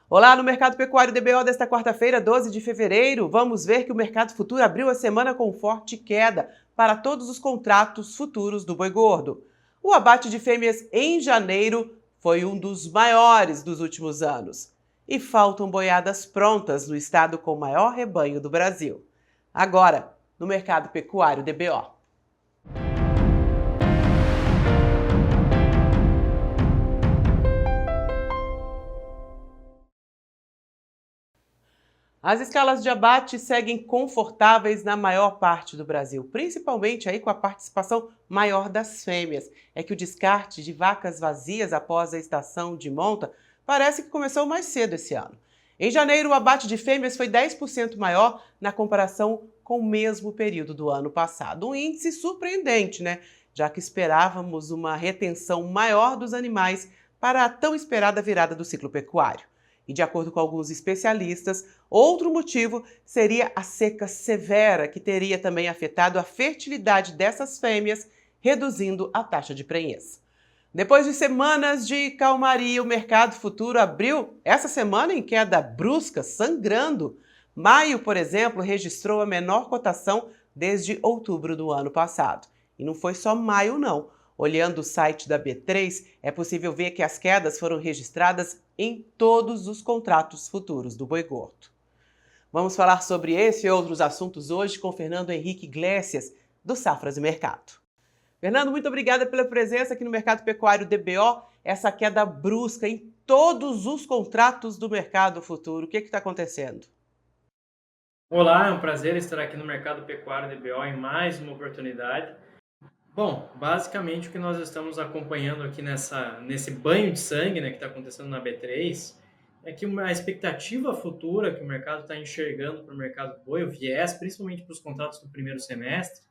Olá, no Mercado Pecuário DBO desta quarta-feira, 12 de fevereiro, vamos ver que o mercado futuro abriu a semana com forte queda para todos os contratos futuros do boi gordo. O abate de fêmeas em janeiro foi um dos maiores dos últimos anos. E faltam boiadas prontas no estado com o maior rebanho do Brasil. Agora, no Mercado Pecuário DBO. As escalas de abate seguem confortáveis na maior parte do Brasil, principalmente aí com a participação maior das fêmeas. É que o descarte de vacas vazias após a estação de monta parece que começou mais cedo esse ano. Em janeiro, o abate de fêmeas foi 10% maior na comparação com o mesmo período do ano passado. Um índice surpreendente, né? Já que esperávamos uma retenção maior dos animais para a tão esperada virada do ciclo pecuário. E de acordo com alguns especialistas, outro motivo seria a seca severa, que teria também afetado a fertilidade dessas fêmeas, reduzindo a taxa de prenhez. Depois de semanas de calmaria, o mercado futuro abriu essa semana em queda brusca, sangrando. Maio, por exemplo, registrou a menor cotação desde outubro do ano passado. E não foi só maio, não. Olhando o site da B3, é possível ver que as quedas foram registradas em todos os contratos futuros do boi gordo. Vamos falar sobre esse e outros assuntos hoje com Fernando Henrique Iglesias, do Safras e Mercado. Fernando, muito obrigada pela presença aqui no Mercado Pecuário DBO. Essa queda brusca em todos os contratos do mercado futuro. O que está acontecendo? Olá, é um prazer estar aqui no Mercado Pecuário DBO em mais uma oportunidade. Bom, basicamente o que nós estamos acompanhando aqui nesse banho de sangue, né, que está acontecendo na B3, é que a expectativa futura que o mercado está enxergando para o mercado boi, o viés, principalmente para os contratos do primeiro semestre,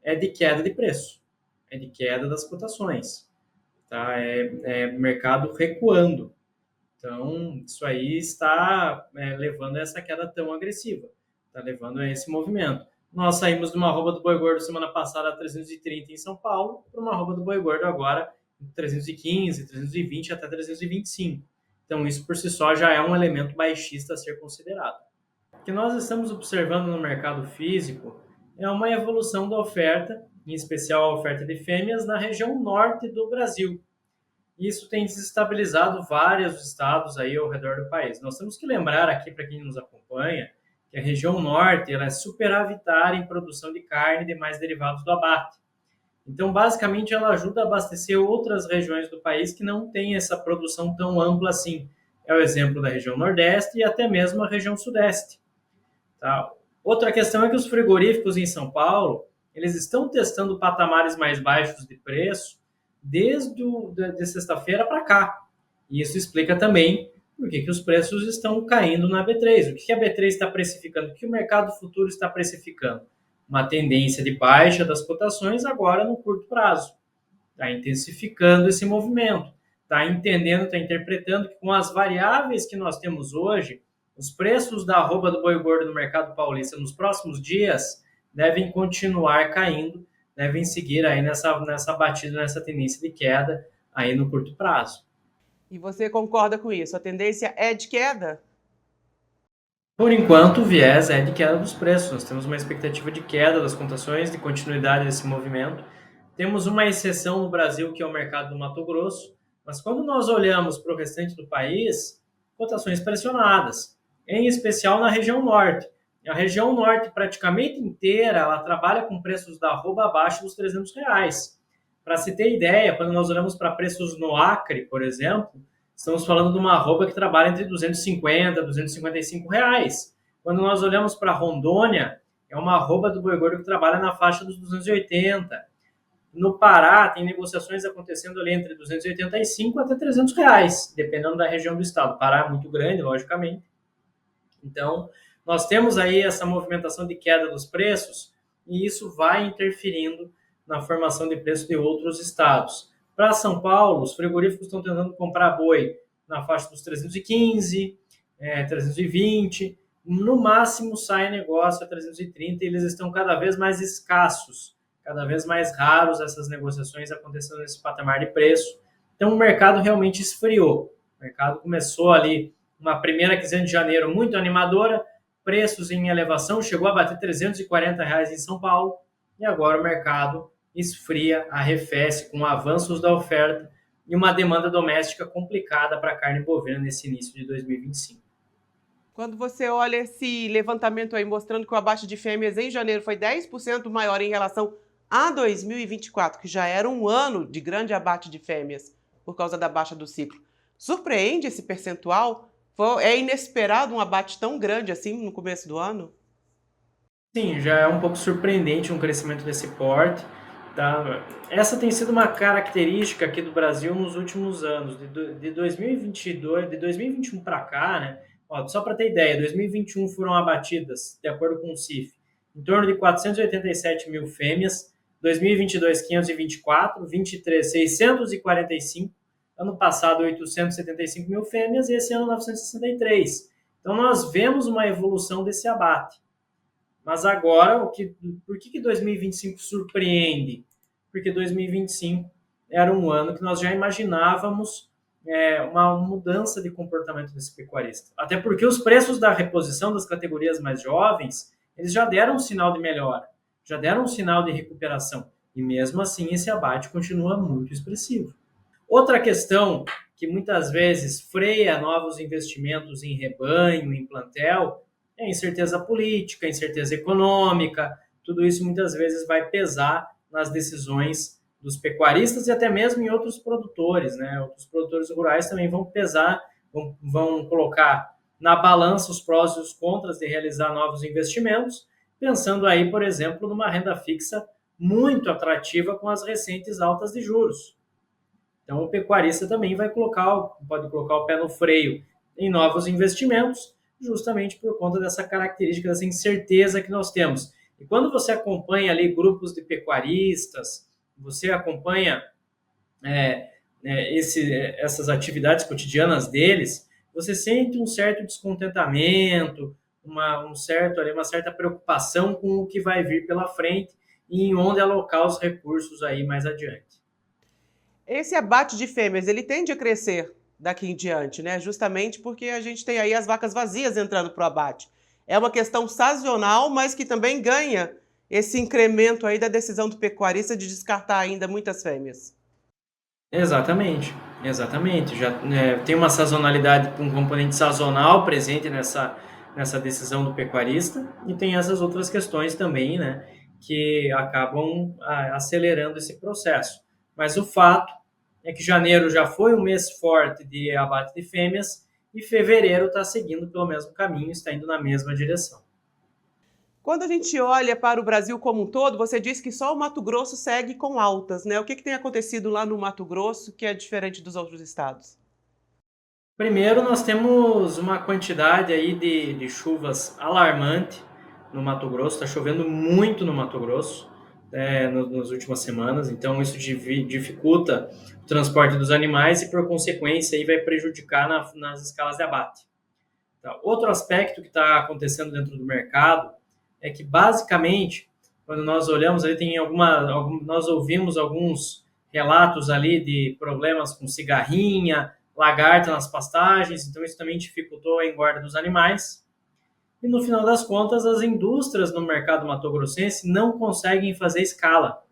é de queda de preço, é de queda das cotações, tá? É mercado recuando. Então, isso aí está levando a essa queda tão agressiva, está levando a esse movimento. Nós saímos de uma arroba do boi gordo semana passada a 330 em São Paulo, para uma arroba do boi gordo agora 315, 320 até 325. Então, isso por si só já é um elemento baixista a ser considerado. O que nós estamos observando no mercado físico é uma evolução da oferta, em especial a oferta de fêmeas, na região norte do Brasil. Isso tem desestabilizado vários estados aí ao redor do país. Nós temos que lembrar aqui, para quem nos acompanha, que a região norte ela é superavitária em produção de carne e demais derivados do abate. Então, basicamente, ela ajuda a abastecer outras regiões do país que não têm essa produção tão ampla assim. É o exemplo da região nordeste e até mesmo a região sudeste. Tá? Outra questão é que os frigoríficos em São Paulo, eles estão testando patamares mais baixos de preço de sexta-feira para cá. E isso explica também por que os preços estão caindo na B3. O que a B3 está precificando? O que o mercado futuro está precificando? Uma tendência de baixa das cotações agora no curto prazo. Está intensificando esse movimento. Está entendendo, está interpretando que com as variáveis que nós temos hoje, os preços da arroba do boi gordo no mercado paulista nos próximos dias devem continuar caindo, devem seguir aí nessa batida, nessa tendência de queda aí no curto prazo. E você concorda com isso? A tendência é de queda? Por enquanto, o viés é de queda dos preços. Nós temos uma expectativa de queda das cotações, de continuidade desse movimento. Temos uma exceção no Brasil, que é o mercado do Mato Grosso, mas quando nós olhamos para o restante do país, cotações pressionadas, em especial na região norte. A região norte, praticamente inteira, ela trabalha com preços da arroba abaixo dos R$ 300. Para se ter ideia, quando nós olhamos para preços no Acre, por exemplo, estamos falando de uma arroba que trabalha entre 250 e 255 reais. Quando nós olhamos para Rondônia, é uma arroba do boi gordo que trabalha na faixa dos 280. No Pará, tem negociações acontecendo ali entre 285 até 300 reais, dependendo da região do estado. O Pará é muito grande, logicamente. Então, nós temos aí essa movimentação de queda dos preços e isso vai interferindo na formação de preço de outros estados. Para São Paulo, os frigoríficos estão tentando comprar boi na faixa dos 315, 320, no máximo sai negócio a 330 e eles estão cada vez mais escassos, cada vez mais raros essas negociações acontecendo nesse patamar de preço. Então o mercado realmente esfriou. O mercado começou ali uma primeira quinzena de janeiro muito animadora, preços em elevação, chegou a bater R$ 340 em São Paulo, e agora o mercado esfria, arrefece com avanços da oferta e uma demanda doméstica complicada para a carne bovina nesse início de 2025. Quando você olha esse levantamento aí mostrando que o abate de fêmeas em janeiro foi 10% maior em relação a 2024, que já era um ano de grande abate de fêmeas por causa da baixa do ciclo, surpreende esse percentual? É inesperado um abate tão grande assim no começo do ano? Sim, já é um pouco surpreendente um crescimento desse porte. Tá? Essa tem sido uma característica aqui do Brasil nos últimos anos, de 2022, de 2021 para cá, né? Ó, só para ter ideia, 2021 foram abatidas, de acordo com o CIF, em torno de 487 mil fêmeas, 2022, 524, 23, 645, ano passado, 875 mil fêmeas e esse ano, 963. Então, nós vemos uma evolução desse abate. Mas agora, por que 2025 surpreende? Porque 2025 era um ano que nós já imaginávamos uma mudança de comportamento desse pecuarista. Até porque os preços da reposição das categorias mais jovens, eles já deram um sinal de melhora, já deram um sinal de recuperação. E mesmo assim, esse abate continua muito expressivo. Outra questão que muitas vezes freia novos investimentos em rebanho, em plantel, é incerteza política, incerteza econômica, tudo isso muitas vezes vai pesar nas decisões dos pecuaristas e até mesmo em outros produtores, né? Outros produtores rurais também vão pesar, vão colocar na balança os prós e os contras de realizar novos investimentos, pensando aí, por exemplo, numa renda fixa muito atrativa com as recentes altas de juros. Então, o pecuarista também pode colocar o pé no freio em novos investimentos, justamente por conta dessa característica, dessa incerteza que nós temos. E quando você acompanha ali grupos de pecuaristas, você acompanha essas atividades cotidianas deles, você sente um certo descontentamento, uma certa preocupação com o que vai vir pela frente e em onde alocar os recursos aí mais adiante. Esse abate de fêmeas, ele tende a crescer daqui em diante, né? Justamente porque a gente tem aí as vacas vazias entrando para o abate. É uma questão sazonal, mas que também ganha esse incremento aí da decisão do pecuarista de descartar ainda muitas fêmeas. Exatamente, exatamente. Já tem uma sazonalidade, um componente sazonal presente nessa decisão do pecuarista e tem essas outras questões também, né, que acabam acelerando esse processo. Mas o fato é que janeiro já foi um mês forte de abate de fêmeas e fevereiro está seguindo pelo mesmo caminho, está indo na mesma direção. Quando a gente olha para o Brasil como um todo, você disse que só o Mato Grosso segue com altas, né? O que tem acontecido lá no Mato Grosso que é diferente dos outros estados? Primeiro, nós temos uma quantidade aí de chuvas alarmante no Mato Grosso. Está chovendo muito no Mato Grosso nas últimas semanas, então isso dificulta o transporte dos animais e, por consequência, aí vai prejudicar nas escalas de abate. Tá? Outro aspecto que está acontecendo dentro do mercado é que, basicamente, quando nós olhamos, aí nós ouvimos alguns relatos ali de problemas com cigarrinha, lagarta nas pastagens, então isso também dificultou a engorda dos animais. E no final das contas, as indústrias no mercado mato-grossense não conseguem fazer escala,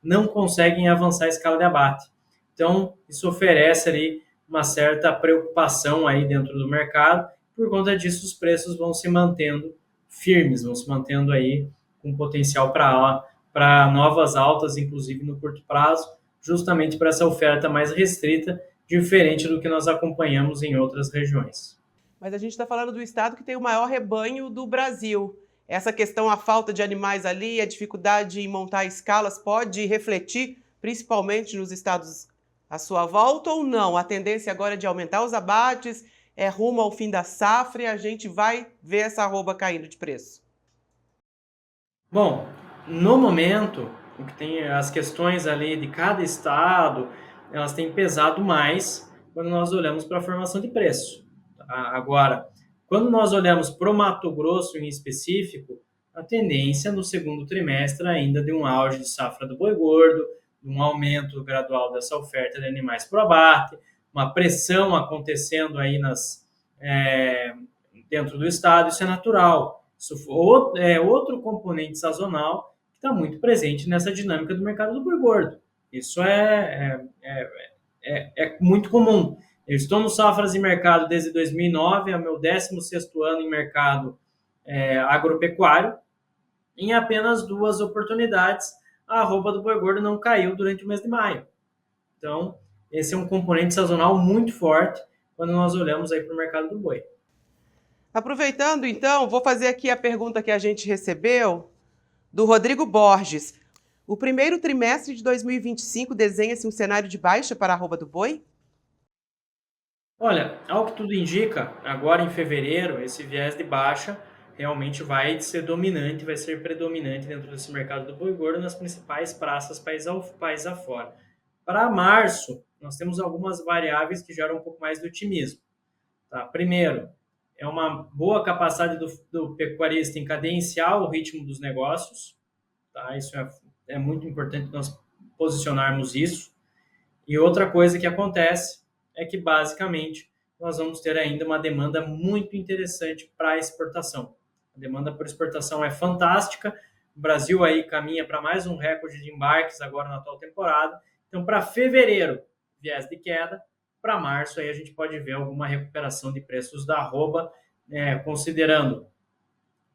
não conseguem avançar a escala de abate. Então, isso oferece ali uma certa preocupação aí dentro do mercado. Por conta disso, os preços vão se mantendo firmes, vão se mantendo aí com potencial para novas altas, inclusive no curto prazo, justamente para essa oferta mais restrita, diferente do que nós acompanhamos em outras regiões. Mas a gente está falando do estado que tem o maior rebanho do Brasil. Essa questão, a falta de animais ali, a dificuldade em montar escalas, pode refletir principalmente nos estados à sua volta ou não? A tendência agora é de aumentar os abates, é rumo ao fim da safra e a gente vai ver essa arroba caindo de preço. Bom, no momento, o que tem as questões ali de cada estado, elas têm pesado mais quando nós olhamos para a formação de preço. Agora, quando nós olhamos para o Mato Grosso em específico, a tendência no segundo trimestre ainda de um auge de safra do boi gordo, um aumento gradual dessa oferta de animais para o abate, uma pressão acontecendo aí dentro do estado, isso é natural. Isso é outro componente sazonal que está muito presente nessa dinâmica do mercado do boi gordo. Isso é muito comum. Eu estou no Safras e Mercado desde 2009, é o meu 16º ano em mercado agropecuário. Em apenas 2 oportunidades, a arroba do boi gordo não caiu durante o mês de maio. Então, esse é um componente sazonal muito forte quando nós olhamos aí para o mercado do boi. Aproveitando, então, vou fazer aqui a pergunta que a gente recebeu do Rodrigo Borges. O primeiro trimestre de 2025 desenha-se um cenário de baixa para a arroba do boi? Olha, ao que tudo indica, agora em fevereiro, esse viés de baixa realmente vai ser dominante, vai ser predominante dentro desse mercado do boi gordo nas principais praças país afora. Para março, nós temos algumas variáveis que geram um pouco mais de otimismo. Tá? Primeiro, é uma boa capacidade do pecuarista em cadenciar o ritmo dos negócios. Tá? Isso é muito importante nós posicionarmos isso. E outra coisa que acontece é que, basicamente, nós vamos ter ainda uma demanda muito interessante para a exportação. A demanda por exportação é fantástica. O Brasil aí caminha para mais um recorde de embarques agora na atual temporada. Então, para fevereiro, viés de queda. Para março, aí a gente pode ver alguma recuperação de preços da arroba, considerando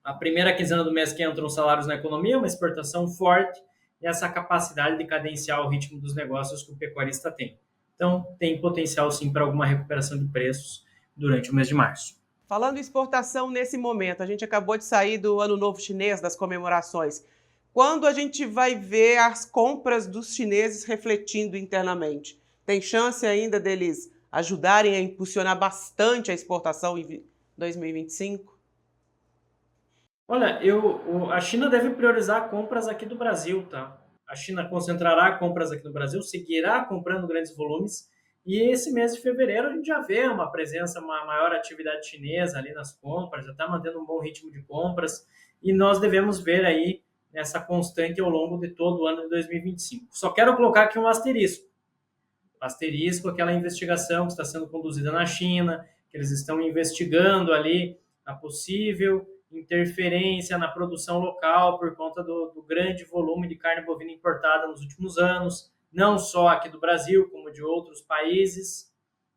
a primeira quinzena do mês que entram os salários na economia, uma exportação forte, e essa capacidade de cadenciar o ritmo dos negócios que o pecuarista tem. Então, tem potencial sim para alguma recuperação de preços durante o mês de março. Falando em exportação nesse momento, a gente acabou de sair do Ano Novo Chinês, das comemorações. Quando a gente vai ver as compras dos chineses refletindo internamente? Tem chance ainda deles ajudarem a impulsionar bastante a exportação em 2025? Olha, a China deve priorizar compras aqui do Brasil, tá? A China concentrará compras aqui no Brasil, seguirá comprando grandes volumes, e esse mês de fevereiro a gente já vê uma presença, uma maior atividade chinesa ali nas compras, já está mantendo um bom ritmo de compras, e nós devemos ver aí essa constante ao longo de todo o ano de 2025. Só quero colocar aqui um asterisco. Asterisco, aquela investigação que está sendo conduzida na China, que eles estão investigando ali a possível interferência na produção local por conta do grande volume de carne bovina importada nos últimos anos, não só aqui do Brasil, como de outros países,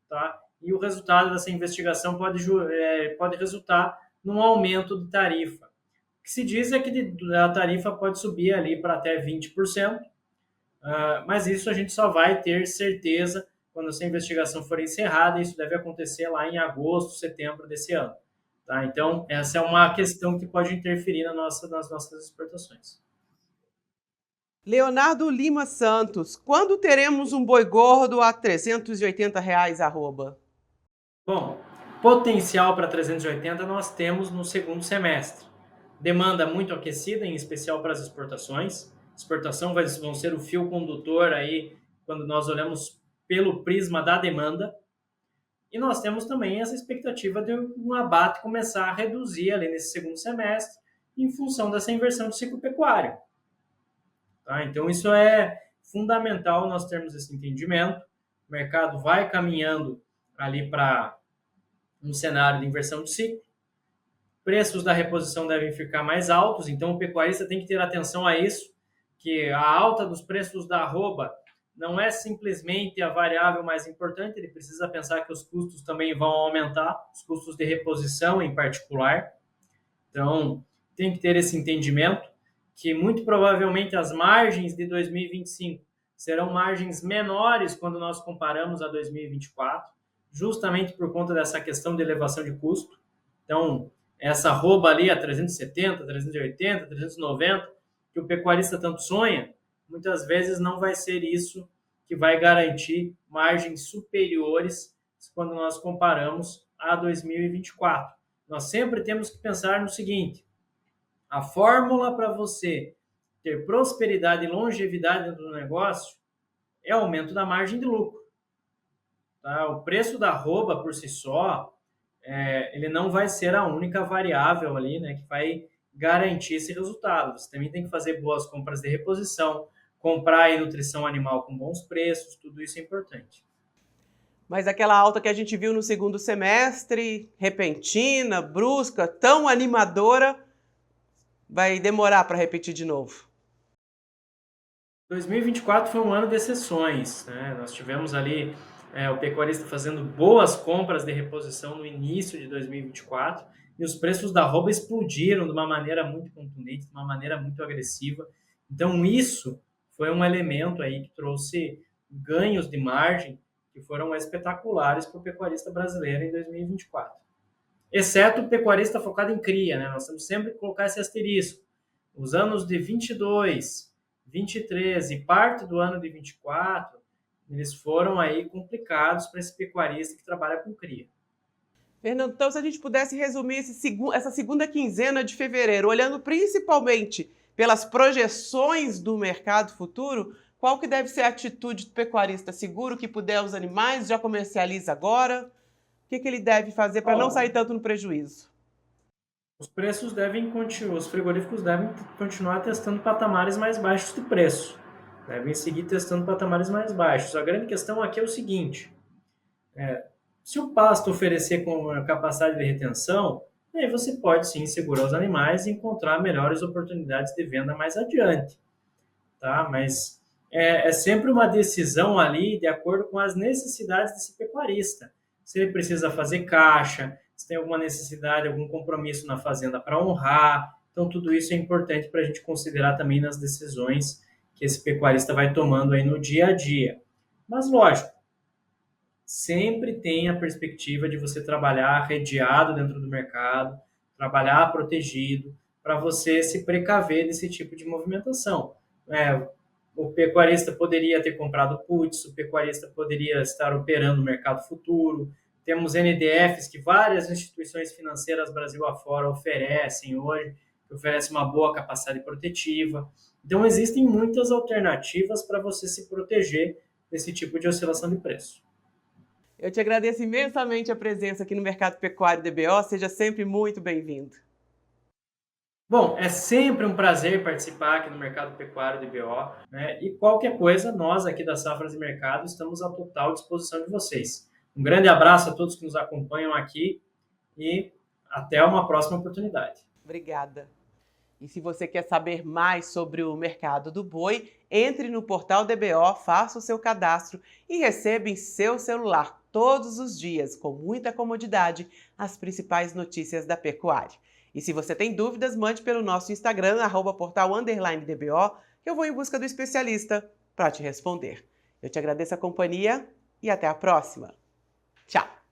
tá? E o resultado dessa investigação pode resultar num aumento de tarifa. O que se diz é que a tarifa pode subir ali para até 20%, mas isso a gente só vai ter certeza quando essa investigação for encerrada, e isso deve acontecer lá em agosto, setembro desse ano. Tá? Então, essa é uma questão que pode interferir nas nossas exportações. Leonardo Lima Santos, quando teremos um boi gordo a R$ 380 arroba? Bom, potencial para 380 nós temos no segundo semestre. Demanda muito aquecida, em especial para as exportações. Exportação vão ser o fio condutor aí quando nós olhamos pelo prisma da demanda. E nós temos também essa expectativa de um abate começar a reduzir ali nesse segundo semestre em função dessa inversão do ciclo pecuário. Tá? Então, isso é fundamental nós termos esse entendimento. O mercado vai caminhando ali para um cenário de inversão de ciclo. Preços da reposição devem ficar mais altos, então o pecuarista tem que ter atenção a isso, que a alta dos preços da arroba não é simplesmente a variável mais importante, ele precisa pensar que os custos também vão aumentar, os custos de reposição em particular. Então, tem que ter esse entendimento que muito provavelmente as margens de 2025 serão margens menores quando nós comparamos a 2024, justamente por conta dessa questão de elevação de custo. Então, essa arroba ali a 370, 380, 390, que o pecuarista tanto sonha, muitas vezes não vai ser isso que vai garantir margens superiores quando nós comparamos a 2024. Nós sempre temos que pensar no seguinte: a fórmula para você ter prosperidade e longevidade dentro do negócio é o aumento da margem de lucro. Tá? O preço da arroba por si só, ele não vai ser a única variável ali, né, que vai garantir esse resultado. Você também tem que fazer boas compras de reposição, comprar aí nutrição animal com bons preços, tudo isso é importante. Mas aquela alta que a gente viu no segundo semestre, repentina, brusca, tão animadora, vai demorar para repetir de novo. 2024 foi um ano de exceções, né? Nós tivemos ali o pecuarista fazendo boas compras de reposição no início de 2024 e os preços da arroba explodiram de uma maneira muito contundente, de uma maneira muito agressiva. Então isso foi um elemento aí que trouxe ganhos de margem que foram espetaculares para o pecuarista brasileiro em 2024. Exceto o pecuarista focado em cria, né? Nós temos sempre que colocar esse asterisco. Os anos de 22, 23 e parte do ano de 24, eles foram aí complicados para esse pecuarista que trabalha com cria. Fernando, então se a gente pudesse resumir essa segunda quinzena de fevereiro, olhando principalmente pelas projeções do mercado futuro, qual que deve ser a atitude do pecuarista? Seguro que puder os animais, já comercializa agora? O que ele deve fazer para não sair tanto no prejuízo? Os preços devem continuar, os frigoríficos devem continuar testando patamares mais baixos de preço. Devem seguir testando patamares mais baixos. A grande questão aqui é o seguinte: se o pasto oferecer com capacidade de retenção, aí você pode sim segurar os animais e encontrar melhores oportunidades de venda mais adiante. Tá? Mas é sempre uma decisão ali de acordo com as necessidades desse pecuarista. Se ele precisa fazer caixa, se tem alguma necessidade, algum compromisso na fazenda para honrar. Então, tudo isso é importante para a gente considerar também nas decisões que esse pecuarista vai tomando aí no dia a dia. Mas, lógico, sempre tem a perspectiva de você trabalhar redeado dentro do mercado, trabalhar protegido, para você se precaver desse tipo de movimentação. O pecuarista poderia ter comprado puts, o pecuarista poderia estar operando no mercado futuro. Temos NDFs que várias instituições financeiras Brasil afora oferecem hoje, que oferecem uma boa capacidade protetiva. Então, existem muitas alternativas para você se proteger desse tipo de oscilação de preço. Eu te agradeço imensamente a presença aqui no Mercado Pecuário DBO. Seja sempre muito bem-vindo. Bom, é sempre um prazer participar aqui no Mercado Pecuário DBO, né? E qualquer coisa, nós aqui da Safras e Mercado estamos à total disposição de vocês. Um grande abraço a todos que nos acompanham aqui e até uma próxima oportunidade. Obrigada. E se você quer saber mais sobre o mercado do boi, entre no portal DBO, faça o seu cadastro e receba em seu celular todos os dias, com muita comodidade, as principais notícias da pecuária. E se você tem dúvidas, mande pelo nosso Instagram, @portal_DBO, que eu vou em busca do especialista para te responder. Eu te agradeço a companhia e até a próxima. Tchau!